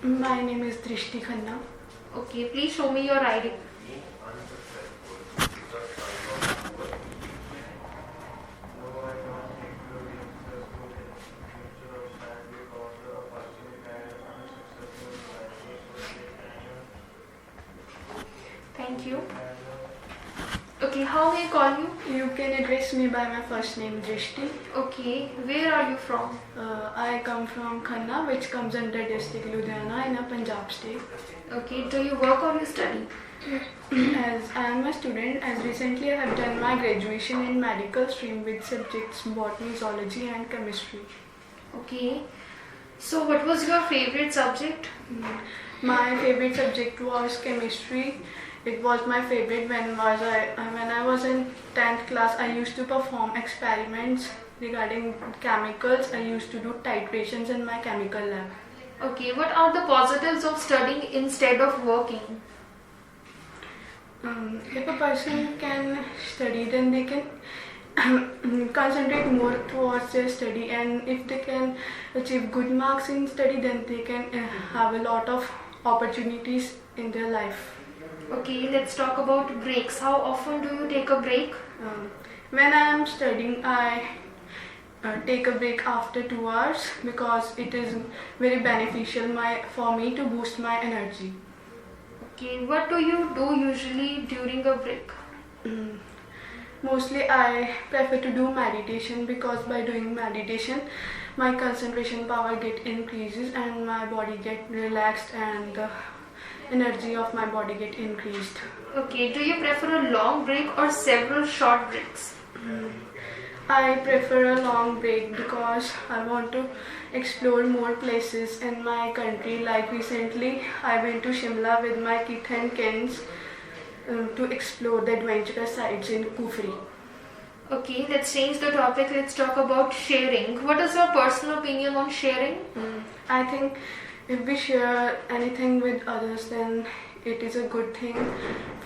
My name is Drishti Khanna. Okay, please show me your ID. Thank you. Okay, how may I call you? You can address me by my first name Drishti. Okay, where are you from? I come from Khanna, which comes under district Ludhiana in a Punjab state. Okay, do you work or you study? As I am a student, as recently I have done my graduation in medical stream with subjects botany, zoology and chemistry. Okay, so what was your favorite subject? My favorite subject was chemistry. It was my favorite when I was in 10th class. I used to perform experiments regarding chemicals. I used to do titrations in my chemical lab. Okay, what are the positives of studying instead of working? If a person can study, then they can concentrate more towards their study, and if they can achieve good marks in study, then they can have a lot of opportunities in their life. Okay, let's talk about breaks. How often do you take a break? When I am studying, I take a break after 2 hours because it is very beneficial for me to boost my energy. Okay, what do you do usually during a break? Mostly I prefer to do meditation because by doing meditation my concentration power increases and my body get relaxed and the energy of my body get increased. Okay, do you prefer a long break or several short breaks? I prefer a long break because I want to explore more places in my country. Like recently I went to Shimla with my kith and kins to explore the adventurous sites in Kufri. Okay, let's change the topic. Let's talk about sharing. What is your personal opinion on sharing? I think if we share anything with others, then it is a good thing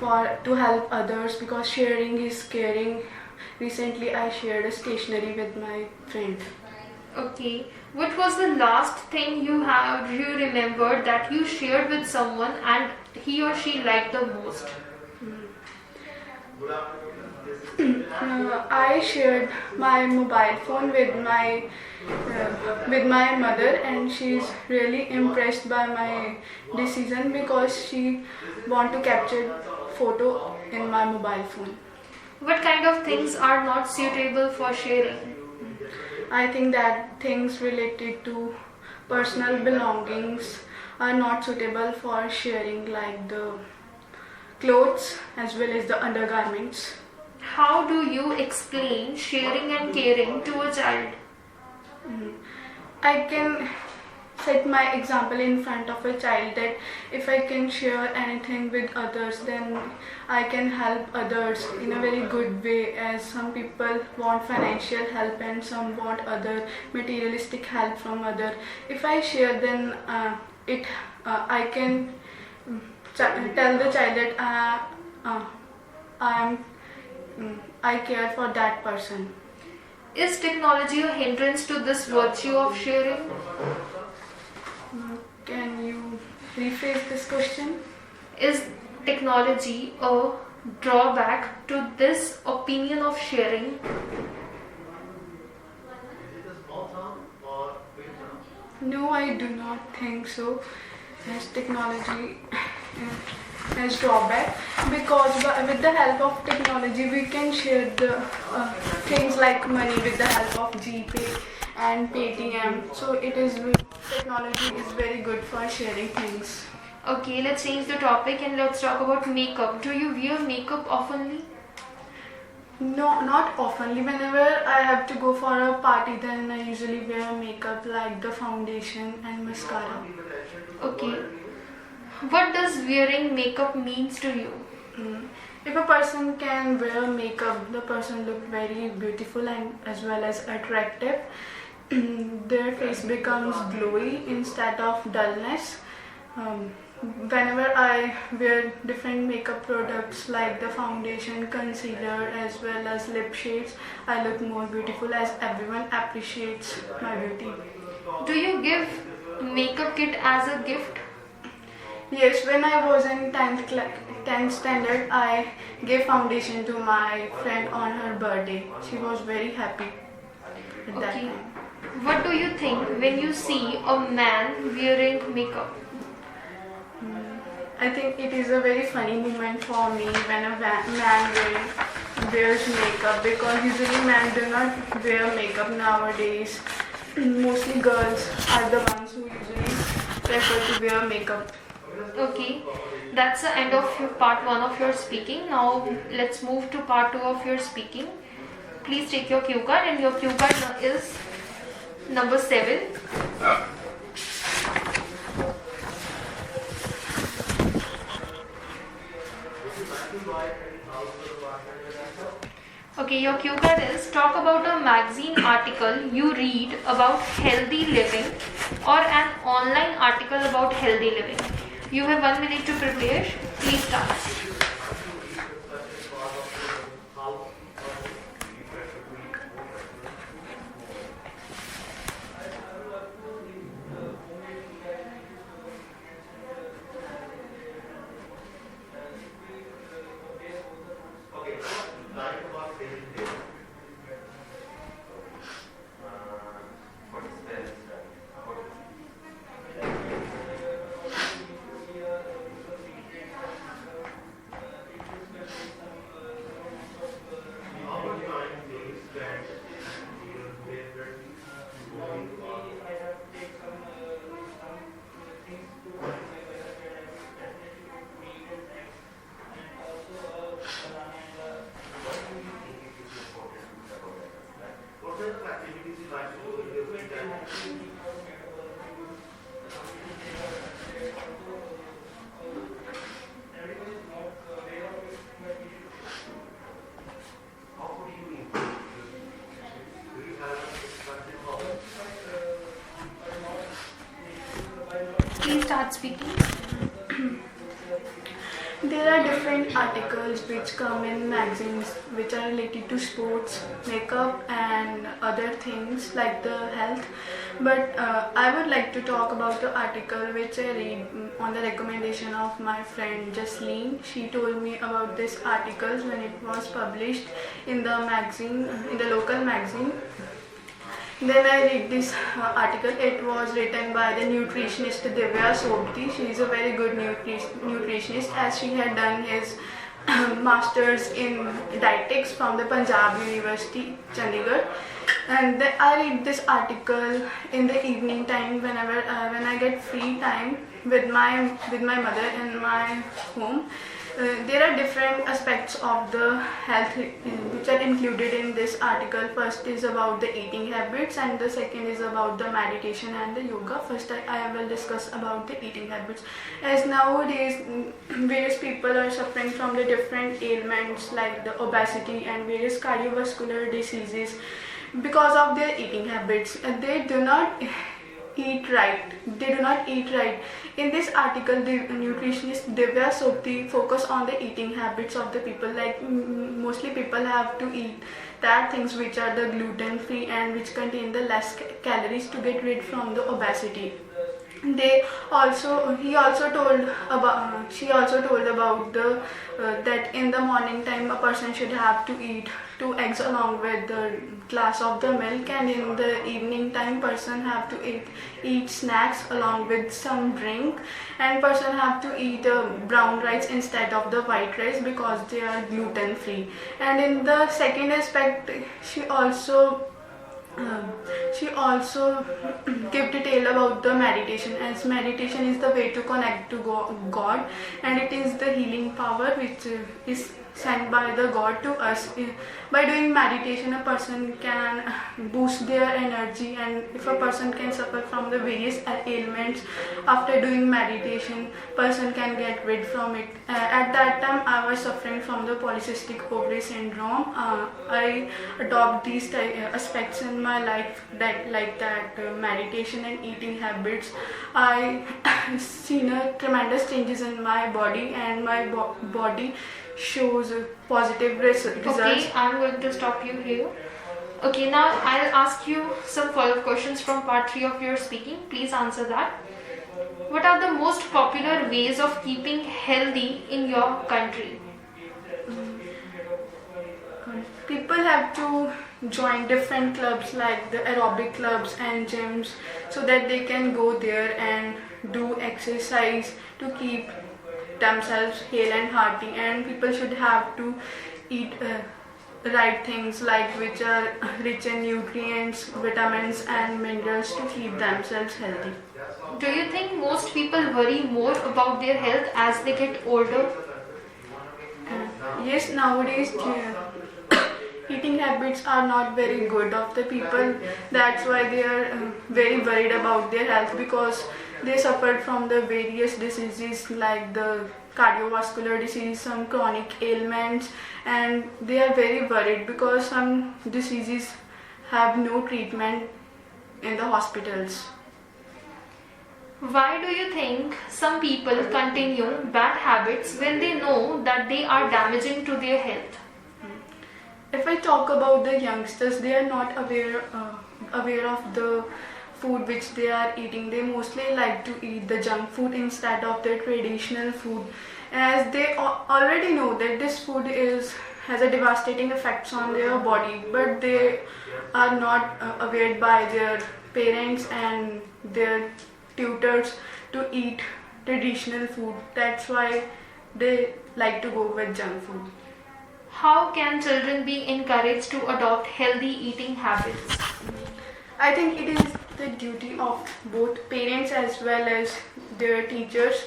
to help others because sharing is caring. Recently I shared a stationery with my friend. Okay, what was the last thing you remembered that you shared with someone and he or she liked the most? I shared my mobile phone with my mother, and she's really impressed by my decision because she want to capture photo in my mobile phone. What kind of things are not suitable for sharing? I think that things related to personal belongings are not suitable for sharing, like the clothes as well as the undergarments. How do you explain sharing and caring to a child? I can set my example in front of a child that if I can share anything with others, then I can help others in a very good way, as some people want financial help and some want other materialistic help from other. If I share, then I can tell the child that I care for that person. Is technology a hindrance to this virtue of sharing? Can you rephrase this question? Is technology a drawback to this opinion of sharing? No, I do not think so. As technology has drawback, because with the help of technology we can share the things like money with the help of GPay and Paytm. So technology is very good for sharing things. Okay, let's change the topic and let's talk about makeup. Do you wear makeup oftenly? No, not oftenly. Whenever I have to go for a party, then I usually wear makeup like the foundation and mascara. Okay. What does wearing makeup means to you? If a person can wear makeup, the person look very beautiful and as well as attractive. Their face becomes glowy instead of dullness. Whenever I wear different makeup products like the foundation, concealer as well as lip shades, I look more beautiful as everyone appreciates my beauty. Do you give makeup kit as a gift? Yes, when I was in 10th standard, I gave foundation to my friend on her birthday. She was very happy at that Okay. time. What do you think when you see a man wearing makeup? I think it is a very funny moment for me when a man wears makeup, because usually men do not wear makeup nowadays. Mostly girls are the ones who usually prefer to wear makeup. Okay, that's the end of your part 1 of your speaking. Now let's move to part 2 of your speaking. Please take your cue card, and your cue card is number 7. Okay, your cue card is talk about a magazine article you read about healthy living or an online article about healthy living. You have 1 minute to prepare. Please start. Please start speaking. There are different articles which come in magazines which are related to sports, makeup, and other things like the health. But I would like to talk about the article which I read on the recommendation of my friend Jasleen. She told me about this article when it was published in the magazine, in the local magazine. Then I read this article. It was written by the nutritionist Divya Sobti. She is a very good nutritionist, as she had done his masters in dietetics from the Punjab University, Chandigarh. And then I read this article in the evening time whenever when I get free time with my mother in my home. There are different aspects of the health which are included in this article. First is about the eating habits, and the second is about the meditation and the yoga. First I will discuss about the eating habits. As nowadays various people are suffering from the different ailments like the obesity and various cardiovascular diseases because of their eating habits. They do not eat right. They do not eat right. In this article, the nutritionist Divya Sobti focus on the eating habits of the people. Like mostly people have to eat that things which are the gluten free and which contain the less calories to get rid from the obesity. He also told about she also told about the that in the morning time a person should have to eat 2 eggs along with the glass of the milk, and in the evening time person have to eat snacks along with some drink, and person have to eat brown rice instead of the white rice because they are gluten free. And in the second aspect, she also give detail about the meditation, as meditation is the way to connect to God, and it is the healing power which is sent by the God to us. By doing meditation, a person can boost their energy, and if a person can suffer from the various ailments after doing meditation, person can get rid from it. At that time I was suffering from the polycystic ovary syndrome. I adopt these aspects in my life, that like that meditation and eating habits. I seen a tremendous changes in my body, and my body shows positive results. Okay, I'm going to stop you here. Okay, now I'll ask you some follow-up questions from part 3 of your speaking. Please answer that. What are the most popular ways of keeping healthy in your country? People have to join different clubs like the aerobic clubs and gyms so that they can go there and do exercise to keep themselves hale and hearty, and people should have to eat right things like which are rich in nutrients, vitamins and minerals to keep themselves healthy. Do you think most people worry more about their health as they get older? Yes, nowadays eating habits are not very good of the people. That's why they are very worried about their health, because they suffered from the various diseases like the cardiovascular disease, some chronic ailments, and they are very worried because some diseases have no treatment in the hospitals. Why do you think some people continue bad habits when they know that they are damaging to their health? If I talk about the youngsters, they are not aware of the food which they are eating. They mostly like to eat the junk food instead of the traditional food, as they already know that this food has a devastating effects on their body, but they are not aware by their parents and their tutors to eat traditional food. That's why they like to go with junk food. How can children be encouraged to adopt healthy eating habits? I think it is the duty of both parents as well as their teachers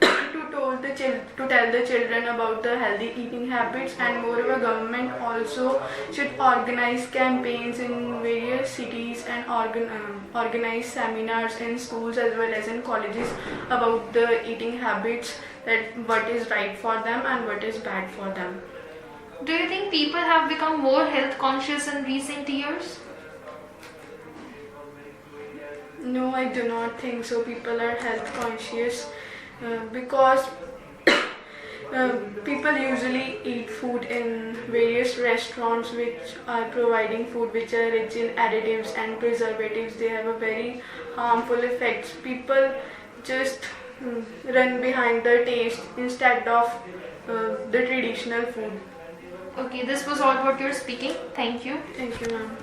to tell the children about the healthy eating habits, and moreover government also should organize campaigns in various cities and organize seminars in schools as well as in colleges about the eating habits, that what is right for them and what is bad for them. Do you think people have become more health conscious in recent years? No, I do not think so. People are health conscious because people usually eat food in various restaurants which are providing food which are rich in additives and preservatives. They have a very harmful effects. People just run behind the taste instead of the traditional food. Okay, this was all about your speaking. Thank you. Thank you, ma'am.